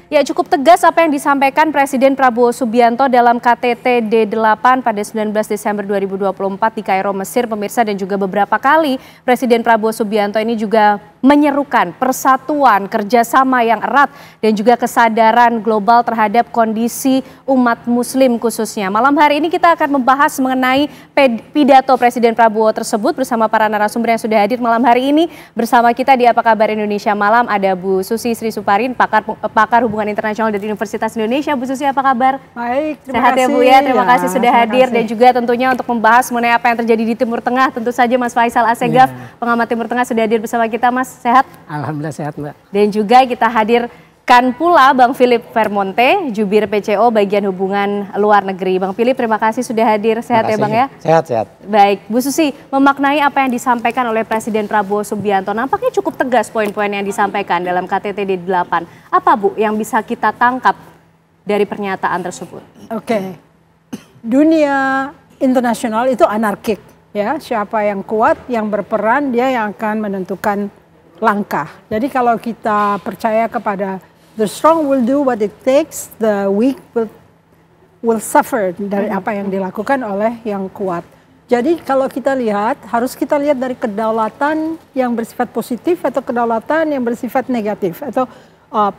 Ya, cukup tegas apa yang disampaikan Presiden Prabowo Subianto dalam KTT D8 pada 19 Desember 2024 di Kairo, Mesir, pemirsa, dan juga beberapa kali Presiden Prabowo Subianto ini juga menyerukan persatuan, kerjasama yang erat, dan juga kesadaran global terhadap kondisi umat muslim khususnya. Malam hari ini kita akan membahas mengenai pidato Presiden Prabowo tersebut bersama para narasumber yang sudah hadir malam hari ini. Bersama kita di Apa Kabar Indonesia Malam ada Bu Susi Sri Suparin, pakar hubungan internasional dari Universitas Indonesia. Bu Susi, apa kabar? Baik, terima Sehat kasih. Ya Bu ya, terima kasih sudah hadir. Dan juga tentunya untuk membahas mengenai apa yang terjadi di Timur Tengah, tentu saja Mas Faisal Assegaf, pengamat Timur Tengah, sudah hadir bersama kita. Mas, sehat? Alhamdulillah sehat, Mbak. Dan juga kita hadirkan pula Bang Philip Vermonte, Jubir PCO bagian hubungan luar negeri. Bang Philip, terima kasih sudah hadir. Sehat ya Bang ya? Sehat. Baik, Bu Susi, memaknai apa yang disampaikan oleh Presiden Prabowo Subianto, nampaknya cukup tegas poin-poin yang disampaikan dalam KTT D8. Apa Bu yang bisa kita tangkap dari pernyataan tersebut? Oke, dunia internasional itu anarkik, ya. Siapa yang kuat, yang berperan, dia yang akan menentukan langkah. Jadi kalau kita percaya kepada the strong will do what it takes, the weak will suffer dari apa yang dilakukan oleh yang kuat. Jadi kalau kita lihat, harus kita lihat dari kedaulatan yang bersifat positif atau kedaulatan yang bersifat negatif, atau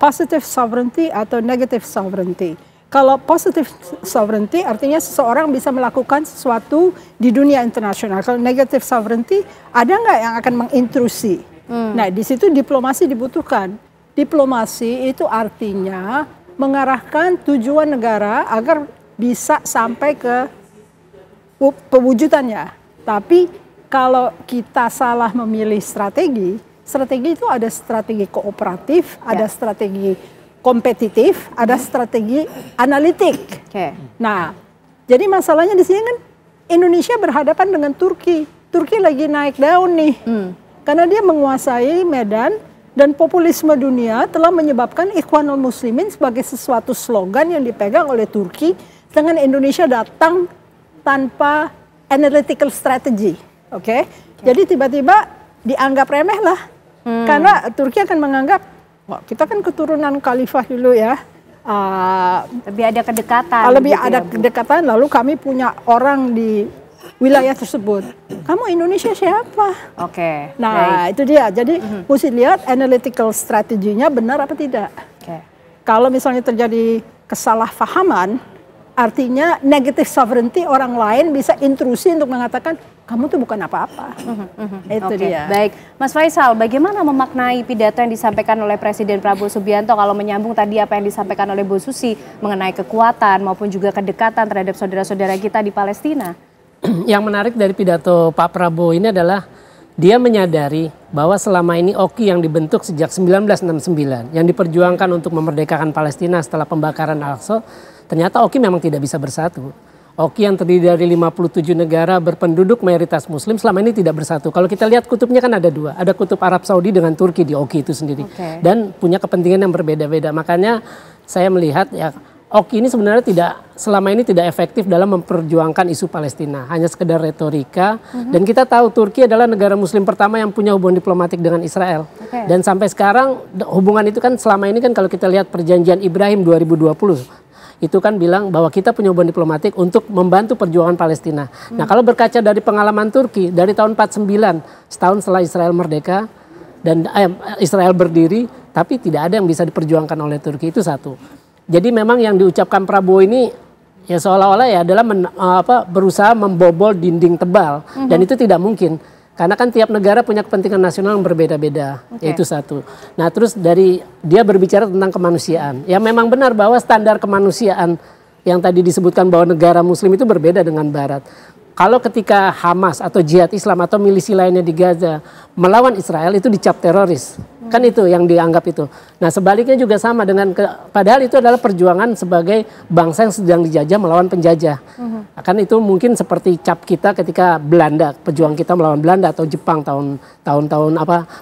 positive sovereignty atau negative sovereignty. Kalau positive sovereignty artinya seseorang bisa melakukan sesuatu di dunia internasional. Kalau negative sovereignty, ada nggak yang akan mengintrusi? Nah, di situ diplomasi dibutuhkan. Diplomasi itu artinya mengarahkan tujuan negara agar bisa sampai ke pewujudannya. Tapi kalau kita salah memilih strategi, strategi itu ada strategi kooperatif, ada strategi kompetitif, ada strategi analitik. Nah, jadi masalahnya di sini kan Indonesia berhadapan dengan Turki. Turki lagi naik daun nih. Karena dia menguasai Medan dan populisme dunia telah menyebabkan Ikhwanul Muslimin sebagai sesuatu slogan yang dipegang oleh Turki, dengan Indonesia datang tanpa analytical strategy. Jadi tiba-tiba dianggap remeh lah. Karena Turki akan menganggap, wah, kita kan keturunan khalifah dulu ya. Lebih ada kedekatan. Lebih ada kedekatan, lalu kami punya orang di wilayah tersebut. Kamu Indonesia siapa? Nah, itu dia. Jadi mesti lihat analytical strateginya benar apa tidak. Kalau misalnya terjadi kesalahpahaman, artinya negative sovereignty, orang lain bisa intrusi untuk mengatakan kamu tuh bukan apa-apa. Itu dia. Baik, Mas Faisal, bagaimana memaknai pidato yang disampaikan oleh Presiden Prabowo Subianto kalau menyambung tadi apa yang disampaikan oleh Bu Susi mengenai kekuatan maupun juga kedekatan terhadap saudara-saudara kita di Palestina? Yang menarik dari pidato Pak Prabowo ini adalah dia menyadari bahwa selama ini OKI yang dibentuk sejak 1969 yang diperjuangkan untuk memerdekakan Palestina setelah pembakaran Al-Aqsa, ternyata OKI memang tidak bisa bersatu. OKI yang terdiri dari 57 negara berpenduduk mayoritas muslim selama ini tidak bersatu. Kalau kita lihat kutubnya kan ada dua, ada kutub Arab Saudi dengan Turki di OKI itu sendiri. Dan punya kepentingan yang berbeda-beda. Makanya saya melihat ya OKI ini sebenarnya selama ini tidak efektif dalam memperjuangkan isu Palestina, hanya sekedar retorika. Dan kita tahu Turki adalah negara muslim pertama yang punya hubungan diplomatik dengan Israel. Dan sampai sekarang hubungan itu kan selama ini kan kalau kita lihat perjanjian Ibrahim 2020, itu kan bilang bahwa kita punya hubungan diplomatik untuk membantu perjuangan Palestina. Nah, kalau berkaca dari pengalaman Turki dari tahun 49, setahun setelah Israel merdeka dan Israel berdiri, tapi tidak ada yang bisa diperjuangkan oleh Turki, itu satu. Jadi memang yang diucapkan Prabowo ini ya seolah-olah ya adalah berusaha membobol dinding tebal. Dan itu tidak mungkin. Karena kan tiap negara punya kepentingan nasional yang berbeda-beda. Itu satu. Nah, terus dari dia berbicara tentang kemanusiaan. Ya memang benar bahwa standar kemanusiaan yang tadi disebutkan bahwa negara muslim itu berbeda dengan barat. Kalau ketika Hamas atau Jihad Islam atau milisi lainnya di Gaza melawan Israel itu dicap teroris. Kan itu yang dianggap itu. Nah, sebaliknya juga sama dengan padahal itu adalah perjuangan sebagai bangsa yang sedang dijajah melawan penjajah. Kan itu mungkin seperti cap kita ketika Belanda, pejuang kita melawan Belanda atau Jepang tahun-tahun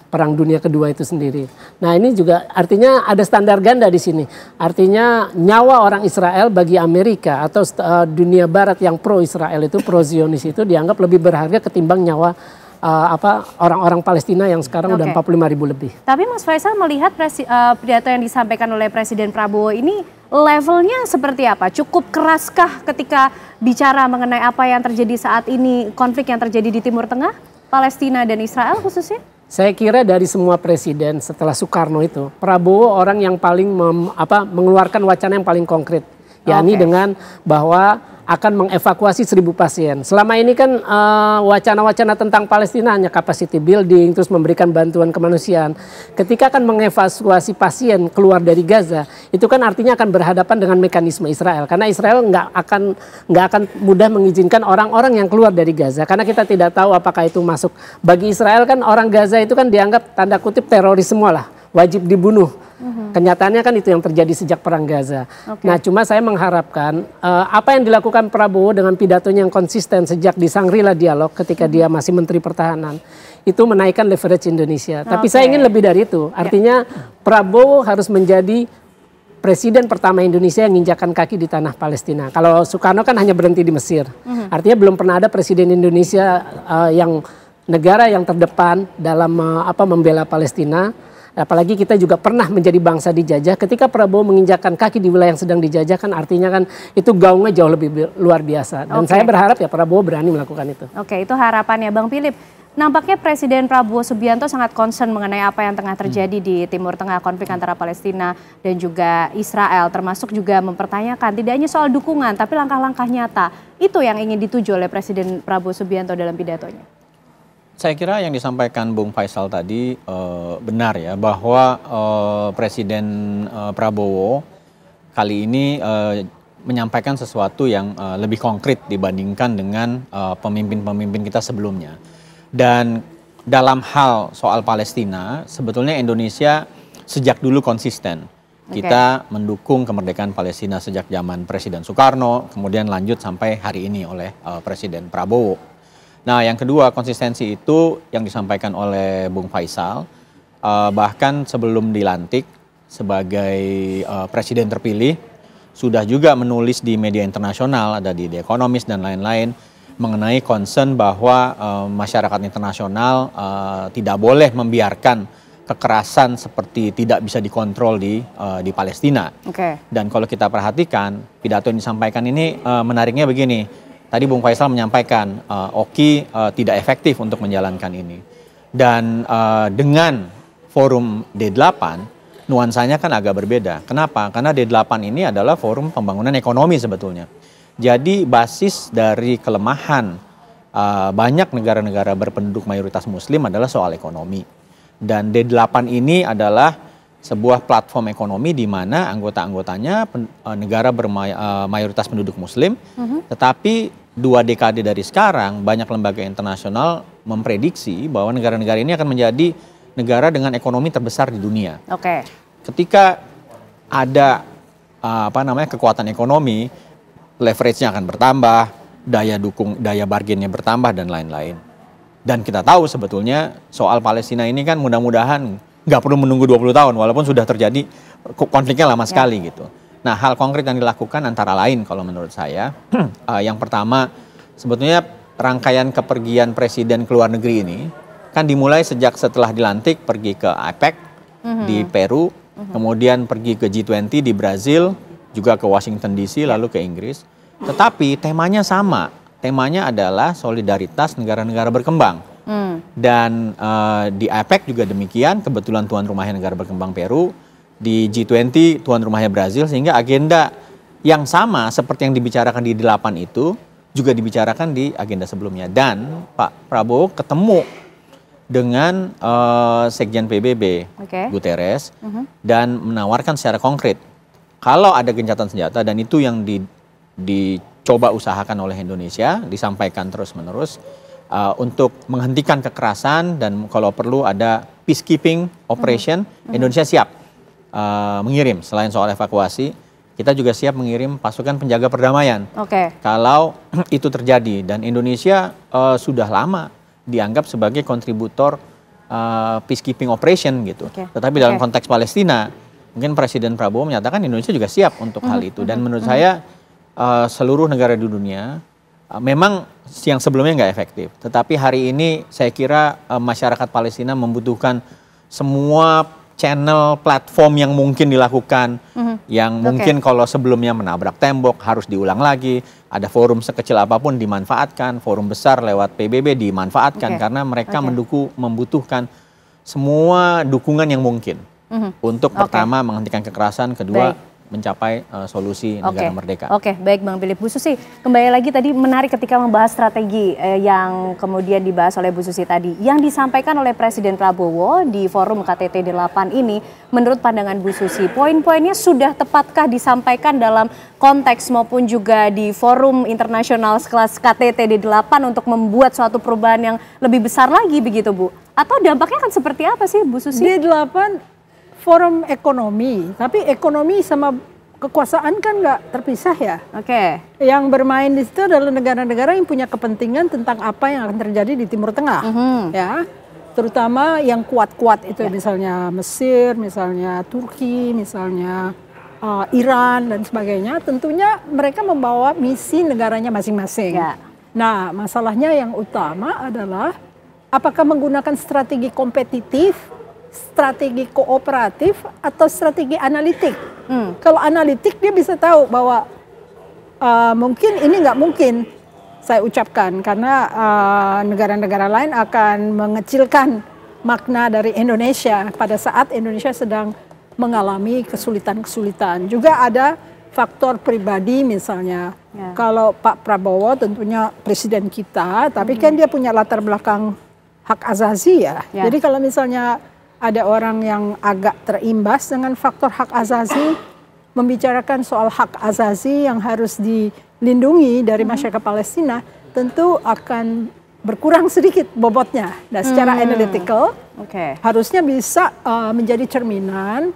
Perang Dunia Kedua itu sendiri. Nah, ini juga artinya ada standar ganda di sini. Artinya nyawa orang Israel bagi Amerika atau dunia barat yang pro Israel itu, pro Zionis itu dianggap lebih berharga ketimbang nyawa orang-orang Palestina yang sekarang udah 45.000 lebih. Tapi Mas Faisal melihat pidato yang disampaikan oleh Presiden Prabowo ini levelnya seperti apa? Cukup keraskah ketika bicara mengenai apa yang terjadi saat ini, konflik yang terjadi di Timur Tengah, Palestina dan Israel khususnya? Saya kira dari semua presiden setelah Soekarno itu, Prabowo orang yang paling mengeluarkan wacana yang paling konkret, yakni dengan bahwa akan mengevakuasi 1.000 pasien. Selama ini kan wacana-wacana tentang Palestina hanya capacity building, terus memberikan bantuan kemanusiaan. Ketika akan mengevakuasi pasien keluar dari Gaza, itu kan artinya akan berhadapan dengan mekanisme Israel. Karena Israel nggak akan mudah mengizinkan orang-orang yang keluar dari Gaza. Karena kita tidak tahu apakah itu masuk. Bagi Israel kan orang Gaza itu kan dianggap tanda kutip teroris semua lah, wajib dibunuh. Kenyataannya kan itu yang terjadi sejak perang Gaza. Nah, cuma saya mengharapkan apa yang dilakukan Prabowo dengan pidatonya yang konsisten sejak di Shangri-La Dialog ketika dia masih Menteri Pertahanan itu menaikkan leverage Indonesia. Tapi saya ingin lebih dari itu. Artinya Prabowo harus menjadi presiden pertama Indonesia yang menginjakkan kaki di tanah Palestina. Kalau Soekarno kan hanya berhenti di Mesir. Artinya belum pernah ada presiden Indonesia yang negara yang terdepan dalam membela Palestina. Apalagi kita juga pernah menjadi bangsa dijajah. Ketika Prabowo menginjakkan kaki di wilayah yang sedang dijajah kan artinya kan itu gaungnya jauh lebih luar biasa. Dan saya berharap ya Prabowo berani melakukan itu. Oke, itu harapannya Bang Philip. Nampaknya Presiden Prabowo Subianto sangat concern mengenai apa yang tengah terjadi di Timur Tengah, konflik antara Palestina dan juga Israel. Termasuk juga mempertanyakan tidak hanya soal dukungan tapi langkah-langkah nyata. Itu yang ingin dituju oleh Presiden Prabowo Subianto dalam pidatonya. Saya kira yang disampaikan Bung Faisal tadi benar ya, bahwa Presiden Prabowo kali ini menyampaikan sesuatu yang lebih konkret dibandingkan dengan pemimpin-pemimpin kita sebelumnya. Dan dalam hal soal Palestina, sebetulnya Indonesia sejak dulu konsisten. Kita mendukung kemerdekaan Palestina sejak zaman Presiden Soekarno, kemudian lanjut sampai hari ini oleh Presiden Prabowo. Nah, yang kedua, konsistensi itu yang disampaikan oleh Bung Faisal, bahkan sebelum dilantik sebagai presiden terpilih, sudah juga menulis di media internasional, ada di The Economist dan lain-lain, mengenai concern bahwa masyarakat internasional tidak boleh membiarkan kekerasan seperti tidak bisa dikontrol di Palestina. Dan kalau kita perhatikan, pidato yang disampaikan ini menariknya begini. Tadi Bung Faisal menyampaikan Oki tidak efektif untuk menjalankan ini. Dan dengan forum D8, nuansanya kan agak berbeda. Kenapa? Karena D8 ini adalah forum pembangunan ekonomi sebetulnya. Jadi basis dari kelemahan banyak negara-negara berpenduduk mayoritas muslim adalah soal ekonomi. Dan D8 ini adalah sebuah platform ekonomi di mana anggota-anggotanya negara bermayoritas penduduk muslim, tetapi 2 dekade dari sekarang banyak lembaga internasional memprediksi bahwa negara-negara ini akan menjadi negara dengan ekonomi terbesar di dunia. Ketika ada kekuatan ekonomi, leverage-nya akan bertambah, daya bargain-nya bertambah dan lain-lain. Dan kita tahu sebetulnya soal Palestina ini kan mudah-mudahan nggak perlu menunggu 20 tahun walaupun sudah terjadi konfliknya lama sekali gitu. Nah, hal konkret yang dilakukan antara lain kalau menurut saya, yang pertama sebetulnya rangkaian kepergian presiden ke luar negeri ini kan dimulai sejak setelah dilantik pergi ke APEC di Peru, kemudian pergi ke G20 di Brazil, juga ke Washington DC lalu ke Inggris. Tetapi temanya sama, temanya adalah solidaritas negara-negara berkembang. Dan di APEC juga demikian, kebetulan tuan rumahnya negara berkembang Peru, di G20 tuan rumahnya Brazil, sehingga agenda yang sama seperti yang dibicarakan di 8 itu juga dibicarakan di agenda sebelumnya. Dan Pak Prabowo ketemu dengan Sekjen PBB Guterres dan menawarkan secara konkret kalau ada gencatan senjata, dan itu yang dicoba usahakan oleh Indonesia, disampaikan terus-menerus, untuk menghentikan kekerasan dan kalau perlu ada peacekeeping operation, Indonesia siap mengirim. Selain soal evakuasi, kita juga siap mengirim pasukan penjaga perdamaian kalau itu terjadi. Dan Indonesia sudah lama dianggap sebagai kontributor peacekeeping operation gitu. Tetapi dalam konteks Palestina, mungkin Presiden Prabowo menyatakan Indonesia juga siap untuk hal itu. Dan menurut saya seluruh negara di dunia Memang yang sebelumnya nggak efektif, tetapi hari ini saya kira masyarakat Palestina membutuhkan semua channel platform yang mungkin dilakukan, yang mungkin kalau sebelumnya menabrak tembok harus diulang lagi, ada forum sekecil apapun dimanfaatkan, forum besar lewat PBB dimanfaatkan, karena mereka membutuhkan semua dukungan yang mungkin untuk pertama menghentikan kekerasan, kedua mencapai solusi negara merdeka. Oke, baik Bang Philip. Bu Susi, kembali lagi tadi menarik ketika membahas strategi yang kemudian dibahas oleh Bu Susi tadi. Yang disampaikan oleh Presiden Prabowo di forum KTT 8 ini, menurut pandangan Bu Susi, poin-poinnya sudah tepatkah disampaikan dalam konteks maupun juga di forum internasional sekelas KTT 8 untuk membuat suatu perubahan yang lebih besar lagi begitu Bu? Atau dampaknya akan seperti apa sih Bu Susi? D8 forum ekonomi, tapi ekonomi sama kekuasaan kan nggak terpisah ya. Yang bermain di situ adalah negara-negara yang punya kepentingan tentang apa yang akan terjadi di Timur Tengah, ya. Terutama yang kuat-kuat itu, misalnya Mesir, misalnya Turki, misalnya Iran dan sebagainya. Tentunya mereka membawa misi negaranya masing-masing. Nah, masalahnya yang utama adalah apakah menggunakan strategi kompetitif, strategi kooperatif, atau strategi analitik. Kalau analitik dia bisa tahu bahwa mungkin ini nggak mungkin saya ucapkan karena negara-negara lain akan mengecilkan makna dari Indonesia pada saat Indonesia sedang mengalami kesulitan-kesulitan. Juga ada faktor pribadi misalnya. Kalau Pak Prabowo tentunya presiden kita, tapi kan dia punya latar belakang hak azazi ya. Jadi kalau misalnya ada orang yang agak terimbas dengan faktor hak azazi, membicarakan soal hak azazi yang harus dilindungi dari masyarakat Palestina, tentu akan berkurang sedikit bobotnya. Nah, secara analytical, harusnya bisa menjadi cerminan.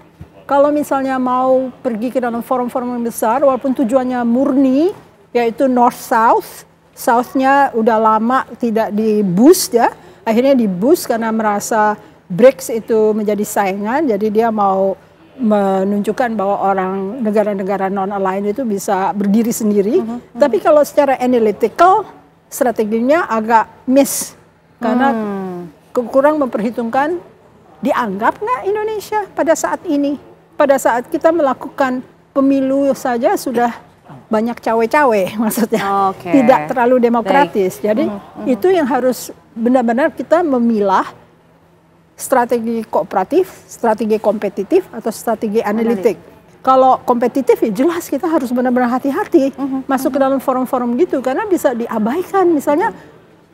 Kalau misalnya mau pergi ke dalam forum-forum yang besar, walaupun tujuannya murni, yaitu North-South, South-nya udah lama tidak di-boost ya, akhirnya di-boost karena merasa BRICS itu menjadi saingan, jadi dia mau menunjukkan bahwa orang negara-negara non-aligned itu bisa berdiri sendiri. Tapi kalau secara analytical, strateginya agak miss. Karena kurang memperhitungkan, dianggap nggak Indonesia pada saat ini. Pada saat kita melakukan pemilu saja sudah banyak cawe-cawe, maksudnya. Tidak terlalu demokratis. Jadi itu yang harus benar-benar kita memilah strategi kooperatif, strategi kompetitif, atau strategi analitik. Kalau kompetitif ya jelas kita harus benar-benar hati-hati masuk ke dalam forum-forum gitu, karena bisa diabaikan. Misalnya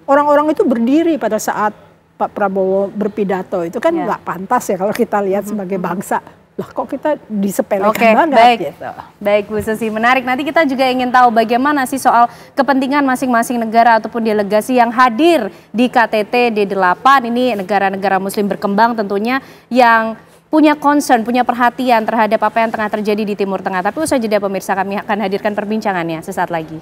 orang-orang itu berdiri pada saat Pak Prabowo berpidato, itu kan nggak pantas ya kalau kita lihat sebagai bangsa. Lah kok kita disepelekan banget gitu. Baik Bu Susi, menarik. Nanti kita juga ingin tahu bagaimana sih soal kepentingan masing-masing negara ataupun delegasi yang hadir di KTT D8. Ini negara-negara muslim berkembang tentunya yang punya concern, punya perhatian terhadap apa yang tengah terjadi di Timur Tengah. Tapi usai jeda pemirsa, kami akan hadirkan perbincangannya sesaat lagi.